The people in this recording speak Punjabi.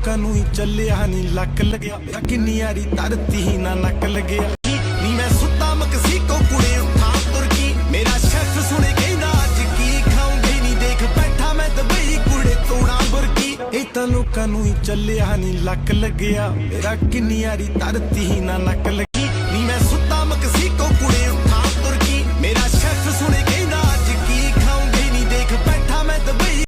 ਲੋਕਾਂ ਨੂੰ ਹੀ ਚੱਲਿਆ ਨੀ ਲੱਕ ਲੱਗਿਆ ਮੇਰਾ ਕਿੰਨੀ ਯਾਰੀ ਧਰਤੀ ਹੀ ਨਾ ਨੱਕ ਲੱਗਿਆ ਨੀ ਮੈਂ ਸੁੱਤਾ ਮਕਸੀਕੋ ਕੁੜੇ ਉੱਠਾਂ ਤੁਰਕੀ ਮੇਰਾ ਸ਼ੈਫ ਸੁਣੇ ਕਹਿੰਦਾ ਅੱਜ ਕੀ ਖਾਉਂਗੇ ਨੀ ਦੇਖ ਬੈਠਾ ਮੈਂ ਦੁਬਈ ਕੁੜੇ ਤੋੜਾਂ ਬੁਰਕੀ ਇਹ ਤਾਂ ਲੋਕਾਂ ਨੂੰ ਹੀ ਚੱਲਿਆ ਨੀ ਲੱਕ ਲੱਗਿਆ ਮੇਰਾ ਕਿੰਨੀ ਯਾਰੀ ਧਰਤੀ ਹੀ ਨਾ ਨੱਕ ਲੱਗਿਆ